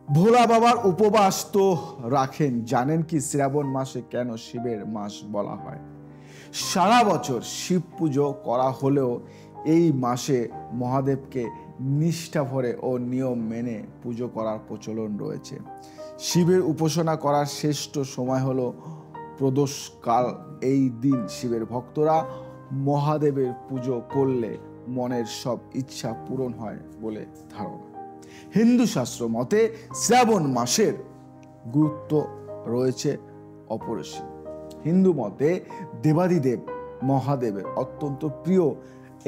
ভোলা বাবার উপবাস তো রাখেন, জানেন কি শ্রাবণ মাসে কেন শিবের মাস বলা হয়? সারা বছর শিব পুজো করা হলেও এই মাসে মহাদেবকে নিষ্ঠা ভরে ও নিয়ম মেনে পুজো করার প্রচলন রয়েছে। শিবের উপাসনা করার শ্রেষ্ঠ সময় হলো প্রদোষকাল। এই দিন শিবের ভক্তরা মহাদেবের পুজো করলে মনের সব ইচ্ছা পূরণ হয় বলে ধারণা। হিন্দু শাস্ত্র মতে শ্রাবণ মাসের গুরুত্ব রয়েছে অপরিসীম। হিন্দু মতে দেবাদিদেব মহাদেবের অত্যন্ত প্রিয়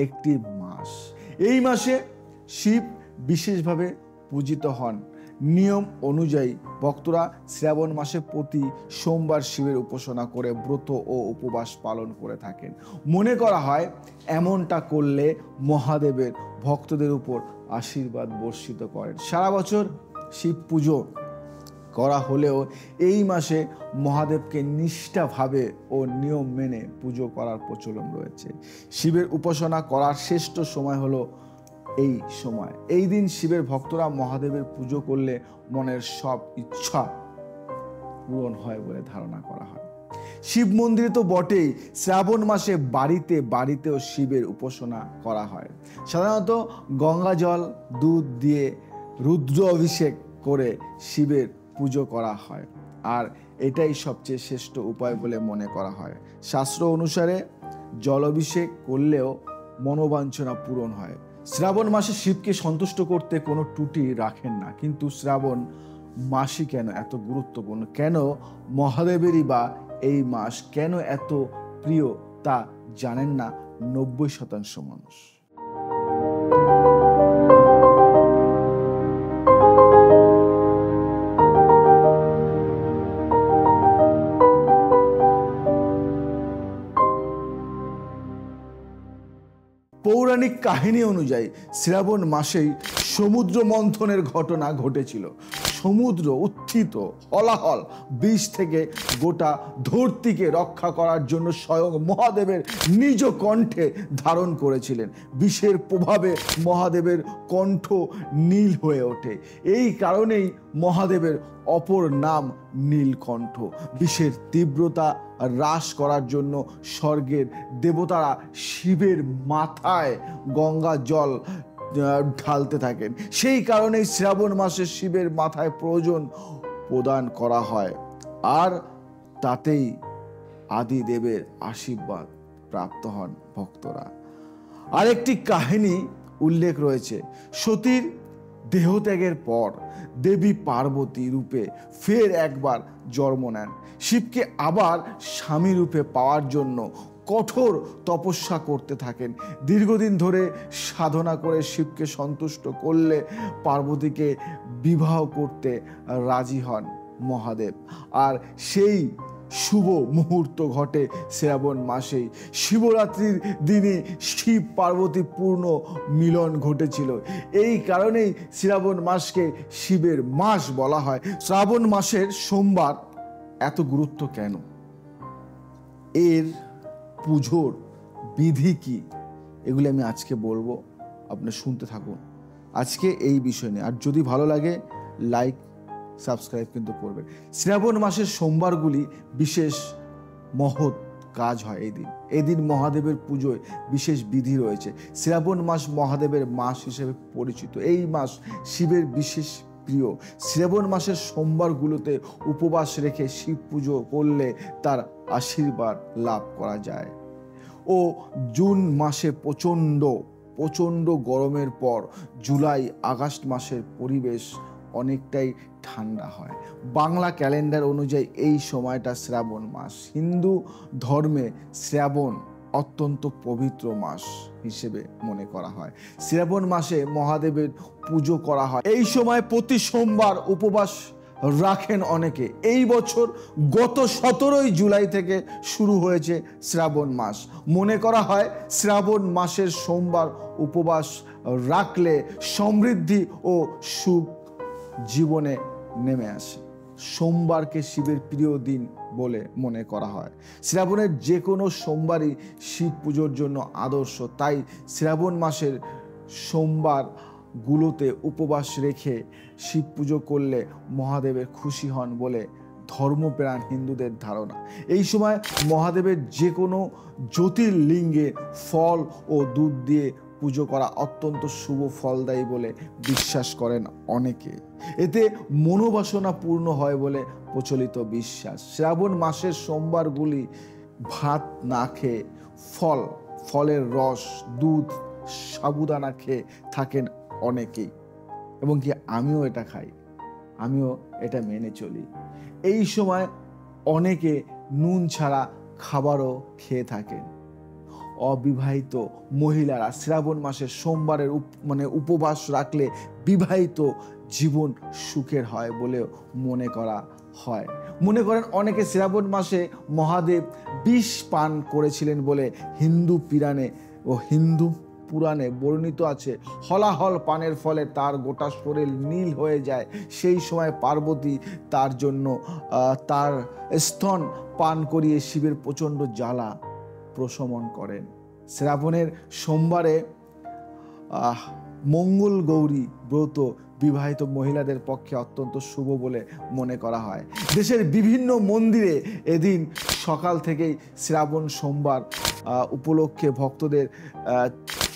একটি মাস। এই মাসে শিব বিশেষভাবে পূজিত হন। নিয়ম অনুযায়ী ভক্তরা শ্রাবণ মাসে প্রতি সোমবার শিবের উপাসনা করে ব্রত ও উপবাস পালন করে থাকেন। মনে করা হয় এমনটা করলে মহাদেবের ভক্তদের উপর আশীর্বাদ বর্ষিত করেন। সারা বছর শিব পুজো করা হলেও এই মাসে মহাদেবকে নিষ্ঠাভাবে ও নিয়ম মেনে পুজো করার প্রচলন রয়েছে। শিবের উপাসনা করার শ্রেষ্ঠ সময় হলো এই সময়। এই দিন শিবের ভক্তরা মহাদেবের পুজো করলে মনের সব ইচ্ছা পূরণ হয় বলে ধারণা করা হয়। শিব মন্দিরে তো বটেই, শ্রাবণ মাসে বাড়িতে বাড়িতেও শিবের উপাসনা করা হয়। সাধারণত গঙ্গা জল দুধ দিয়ে রুদ্র অভিষেক করে শিবের পুজো করা হয়, আর এটাই সবচেয়ে শ্রেষ্ঠ উপায় বলে মনে করা হয়। শাস্ত্র অনুসারে জল অভিষেক করলেও মনোবাঞ্ছনা পূরণ হয়। শ্রাবণ মাসে শিবকে সন্তুষ্ট করতে কোনো ত্রুটি রাখেন না, কিন্তু শ্রাবণ মাসই কেন এত গুরুত্বপূর্ণ, কেন মহাদেবেরই বা এই মাস কেন এত প্রিয় তা জানেন না 90% মানুষ। পৌরাণিক কাহিনী অনুযায়ী শ্রাবণ মাসেই সমুদ্র মন্থনের ঘটনা ঘটেছিল। সমুদ্র উত্থিত হলাহল বিষ থেকে গোটা ধরতিকে রক্ষা করার জন্য স্বয়ং মহাদেবের নিজ কণ্ঠে ধারণ করেছিলেন। বিষের প্রভাবে মহাদেবের কণ্ঠ নীল হয়ে ওঠে। এই কারণেই মহাদেবের অপর নাম নীলকণ্ঠ। বিষের তীব্রতা হ্রাস করার জন্য স্বর্গের দেবতারা শিবের মাথায় গঙ্গা জল ঢালতে থাকেন। সেই কারণেই শ্রাবণ মাসে শিবের মাথায় প্রয়োজন প্রদান করা হয়, আর তাতেই আদিদেবের আশীর্বাদ প্রাপ্ত হন ভক্তরা। আরেকটি কাহিনী উল্লেখ রয়েছে। সতীর দেহত্যাগের পর দেবী পার্বতী রূপে ফের একবার জন্ম নেন। শিবকে আবার স্বামী রূপে পাওয়ার জন্য কঠোর তপস্যা করতে থাকেন। দীর্ঘদিন ধরে সাধনা করে শিবকে সন্তুষ্ট করলে পার্বতীকে বিবাহ করতে রাজি হন মহাদেব, আর সেই শুভ মুহূর্ত ঘটে শ্রাবণ মাসেই। শিবরাত্রির দিনে শিব পার্বতী পূর্ণ মিলন ঘটেছিল। এই কারণেই শ্রাবণ মাসকে শিবের মাস বলা হয়। শ্রাবণ মাসের সোমবার এত গুরুত্ব কেন? এর পুজোর বিধি কি, এগুলি আমি আজকে বলবো, আপনি শুনতে থাকুন আজকে এই বিষয় নিয়ে। আর যদি ভালো লাগে লাইক সাবস্ক্রাইব কিন্তু করবেন। শ্রাবণ মাসের সোমবারগুলি বিশেষ মহৎ কাজ হয় এই দিন মহাদেবের পুজোয় বিশেষ বিধি রয়েছে। শ্রাবণ মাস মহাদেবের মাস হিসেবে পরিচিত। এই মাস শিবের বিশেষ প্রিয়। শ্রাবণ মাসের সোমবারগুলোতে উপবাস রেখে শিব পুজো করলে তার আশীর্বাদ লাভ করা যায়। ও জুন মাসে প্রচণ্ড গরমের পর জুলাই আগস্ট মাসের পরিবেশ অনেকটাই ঠান্ডা হয়। বাংলা ক্যালেন্ডার অনুযায়ী এই সময়টা শ্রাবণ মাস। হিন্দু ধর্মে শ্রাবণ অত্যন্ত পবিত্র মাস হিসেবে মনে করা হয়। শ্রাবণ মাসে মহাদেবের পুজো করা হয়। এই সময় প্রতি সোমবার উপবাস রাখেন অনেকে। এই বছর গত 17 জুলাই থেকে শুরু হয়েছে শ্রাবণ মাস। মনে করা হয় শ্রাবণ মাসের সোমবার উপবাস রাখলে সমৃদ্ধি ও সুখ জীবনে নেমে আসে। সোমবারকে শিবের প্রিয় দিন বলে মনে করা হয়। শ্রাবণের যে কোনো সোমবারই শিব পুজোর জন্য আদর্শ। তাই শ্রাবণ মাসের সোমবার গুলোতে উপবাস রেখে শিব পুজো করলে মহাদেবের খুশি হন বলে ধর্মপ্রাণ হিন্দুদের ধারণা। এই সময় মহাদেবের যে কোনো জ্যোতির্লিঙ্গে ফল ও দুধ দিয়ে পুজো করা অত্যন্ত শুভ ফলদায়ী বলে বিশ্বাস করেন অনেকে। এতে মনোবাসনা পূর্ণ হয় বলে প্রচলিত বিশ্বাস। শ্রাবণ মাসের সোমবারগুলি ভাত না খেয়ে ফলের রস, দুধ, সাবুদানা খেয়ে থাকেন অনেকেই, এবং কি আমিও এটা খাই, আমিও এটা মেনে চলি। এই সময় অনেকে নুন ছাড়া খাবারও খেয়ে থাকেন। অবিবাহিত মহিলারা শ্রাবণ মাসের সোমবারের উপবাস রাখলে বিবাহিত জীবন সুখের হয় বলেও মনে করা হয়। মনে করেন অনেকে শ্রাবণ মাসে মহাদেব বিষ পান করেছিলেন বলে হিন্দু পুরাণে বর্ণিত আছে। হলাহল পানের ফলে তার গোটা শরীর নীল হয়ে যায়। সেই সময় পার্বতী তার জন্য তার স্তন পান করিয়ে শিবের প্রচণ্ড জ্বালা প্রশমন করেন। শ্রাবণের সোমবারে মঙ্গল গৌরী ব্রত বিবাহিত মহিলাদের পক্ষে অত্যন্ত শুভ বলে মনে করা হয়। দেশের বিভিন্ন মন্দিরে এদিন সকাল থেকেই শ্রাবণ সোমবার উপলক্ষে ভক্তদের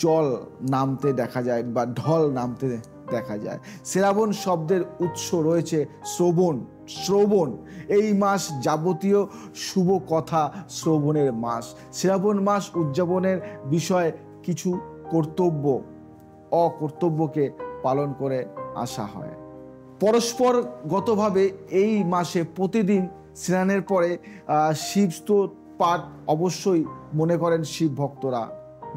জল নামতে দেখা যায় বা ঢল নামতে দেখা যায়। শ্রাবণ শব্দের উৎস রয়েছে শ্রবণ। এই মাস যাবতীয় শুভ কথা শ্রবণের মাস। শ্রাবণ মাস উদযাপনের বিষয়ে কিছু অকর্তব্যকে পালন করে আসা হয়। পরস্পরগতভাবে এই মাসে প্রতিদিন স্নানের পরে শিবস্তোত্র পাঠ অবশ্যই মনে করেন শিব ভক্তরা।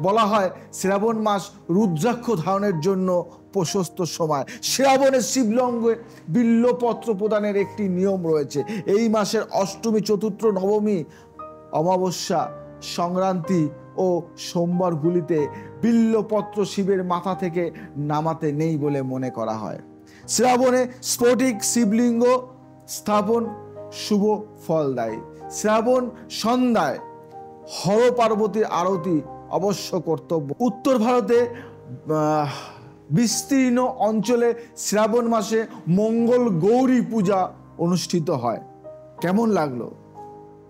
বলা হয় শ্রাবণ মাস রুদ্রাক্ষ ধারণের জন্য প্রশস্ত সময়। শ্রাবণে শিবলিঙ্গে বিল্বপত্র প্রদানের একটি নিয়ম রয়েছে। এই মাসের অষ্টমী, চতুর্থ, নবমী, অমাবস্যা, সংক্রান্তি ও সোমবারগুলিতে বিল্বপত্র শিবের মাথা থেকে নামাতে নেই বলে মনে করা হয়। শ্রাবণে স্ফটিক শিবলিঙ্গ স্থাপন শুভ ফলদায়ী। শ্রাবণ সন্ধ্যায় হর পার্বতীর আরতি অবশ্য কর্তব্য। উত্তর ভারতে বিস্তীর্ণ অঞ্চলে শ্রাবণ মাসে মঙ্গল গৌরী পূজা অনুষ্ঠিত হয়। কেমন লাগলো?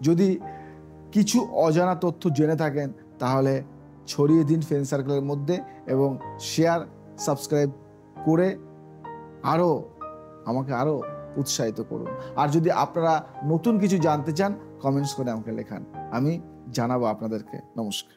যদি কিছু অজানা তথ্য জেনে থাকেন তাহলে ছড়িয়ে দিন ফ্রেন্ড সার্কেলের মধ্যে, এবং শেয়ার, সাবস্ক্রাইব করে আমাকে আরও উৎসাহিত করুন। আর যদি আপনারা নতুন কিছু জানতে চান কমেন্টস করে আমাকে লেখান, আমি জানাবো আপনাদেরকে। নমস্কার।